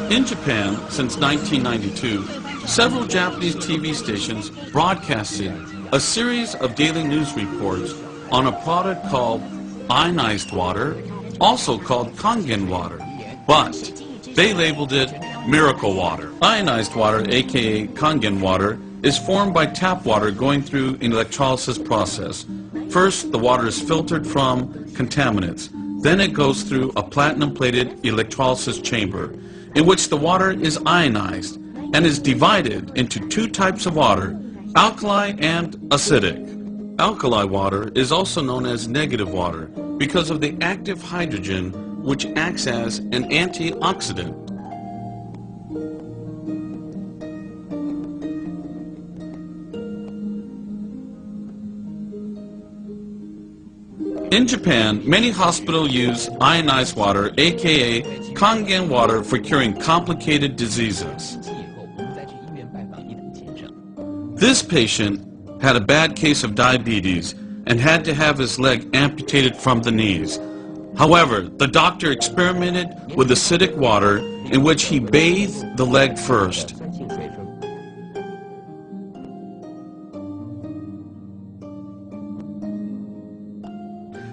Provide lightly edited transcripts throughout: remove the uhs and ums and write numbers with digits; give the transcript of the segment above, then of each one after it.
In Japan, since 1992, several Japanese TV stations broadcasted a series of daily news reports on a product called ionized water, also called Kangen water, but they labeled it miracle water. Ionized water, aka Kangen water, is formed by tap water going through an electrolysis process. First, the water is filtered from contaminants. Then it goes through a platinum-plated electrolysis chamber, in which the water is ionized and is divided into two types of water, alkali and acidic. Alkali water is also known as negative water because of the active hydrogen, which acts as an antioxidant. In Japan, many hospitals use ionized water, aka Kangen water, for curing complicated diseases. This patient had a bad case of diabetes and had to have his leg amputated from the knees. However, the doctor experimented with acidic water in which he bathed the leg first.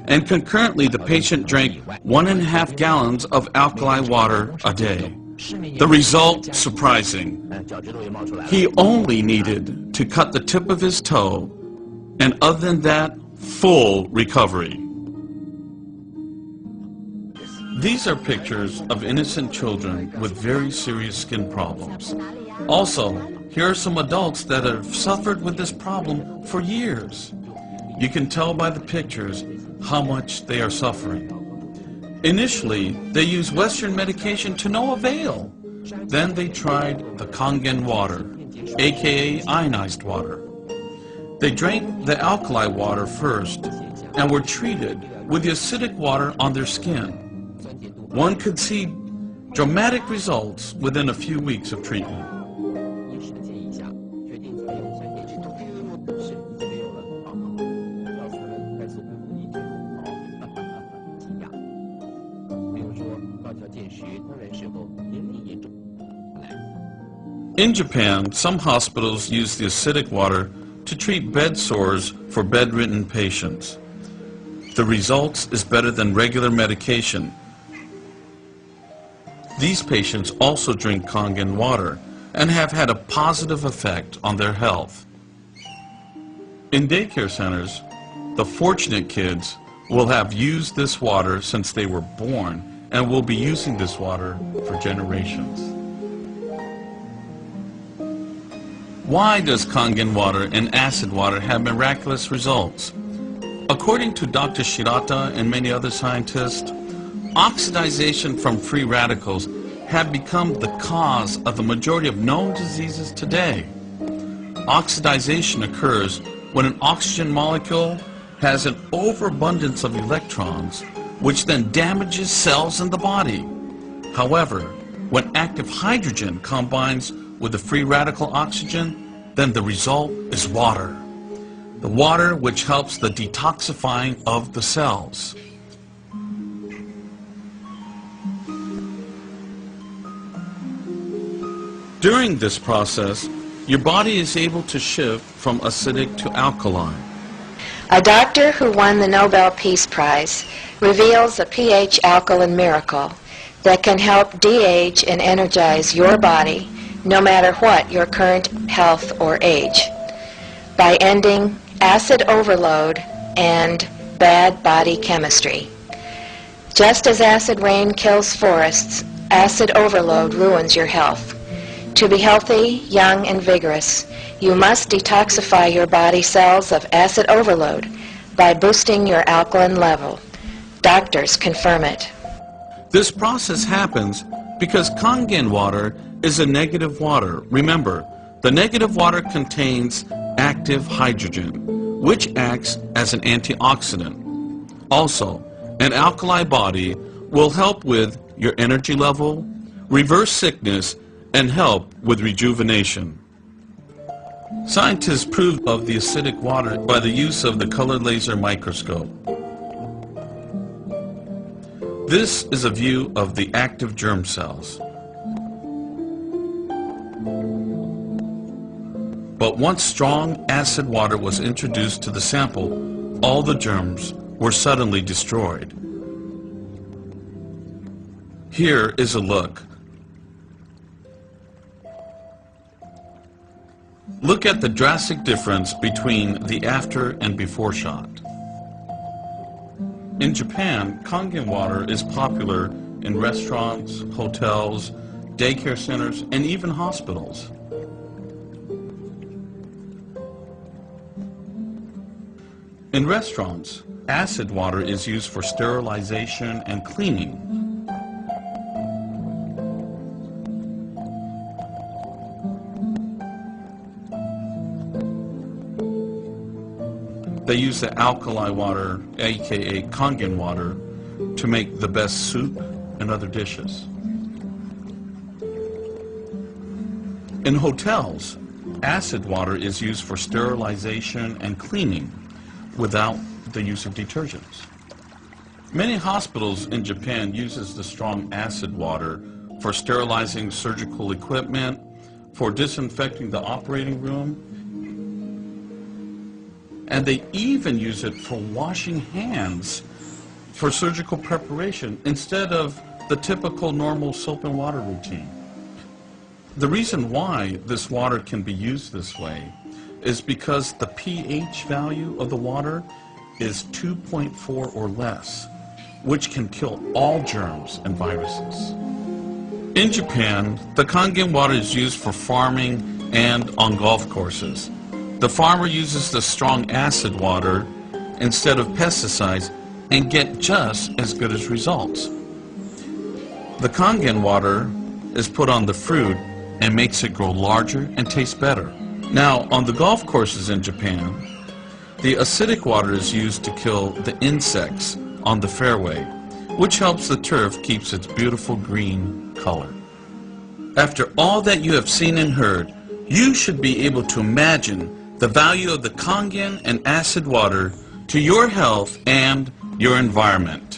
And concurrently, the patient drank 1.5 gallons of alkali water a day. The result, surprising. He only needed to cut the tip of his toe, and other than that, full recovery. These are pictures of innocent children with very serious skin problems. Also, here are some adults that have suffered with this problem for years. You can tell by the pictures how much they are suffering. Initially, they used Western medication to no avail. Then they tried the Kangen water, aka ionized water. They drank the alkali water first and were treated with the acidic water on their skin. One could see dramatic results within a few weeks of treatment. In Japan, some hospitals use the acidic water to treat bed sores for bedridden patients. The results is better than regular medication. These patients also drink Kangen water and have had a positive effect on their health. In daycare centers, the fortunate kids will have used this water since they were born and will be using this water for generations. Why does Kangen water and acid water have miraculous results? According to Dr. Shirata and many other scientists, oxidization from free radicals have become the cause of the majority of known diseases today. Oxidization occurs when an oxygen molecule has an overabundance of electrons, which then damages cells in the body. However, when active hydrogen combines with the free radical oxygen, then the result is water. The water which helps the detoxifying of the cells. During this process, your body is able to shift from acidic to alkaline. A doctor who won the Nobel Peace Prize reveals a pH alkaline miracle that can help de-age and energize your body no matter what your current health or age, by ending acid overload and bad body chemistry. Just as acid rain kills forests, acid overload ruins your health. To be healthy, young, and vigorous, you must detoxify your body cells of acid overload by boosting your alkaline level. Doctors confirm it. This process happens because Kangen water is a negative water. Remember, the negative water contains active hydrogen, which acts as an antioxidant. Also, an alkali body will help with your energy level, reverse sickness, and help with rejuvenation. Scientists proved of the acidic water by the use of the color laser microscope. This is a view of the active germ cells. But once strong acid water was introduced to the sample, all the germs were suddenly destroyed. Here is a look. Look at the drastic difference between the after and before shot. In Japan, Kangen water is popular in restaurants, hotels, daycare centers, and even hospitals. In restaurants, acid water is used for sterilization and cleaning. They use the alkali water, aka Kangen water, to make the best soup and other dishes. In hotels, acid water is used for sterilization and cleaning without the use of detergents. Many hospitals in Japan uses the strong acid water for sterilizing surgical equipment, for disinfecting the operating room, and they even use it for washing hands for surgical preparation instead of the typical normal soap and water routine. The reason why this water can be used this way is because the pH value of the water is 2.4 or less, which can kill all germs and viruses. In Japan, the Kangen water is used for farming and on golf courses. The farmer uses the strong acid water instead of pesticides and get just as good as results. The Kangen water is put on the fruit and makes it grow larger and taste better. Now, on the golf courses in Japan, the acidic water is used to kill the insects on the fairway, which helps the turf keeps its beautiful green color. After all that you have seen and heard, you should be able to imagine the value of the Kangen and acid water to your health and your environment.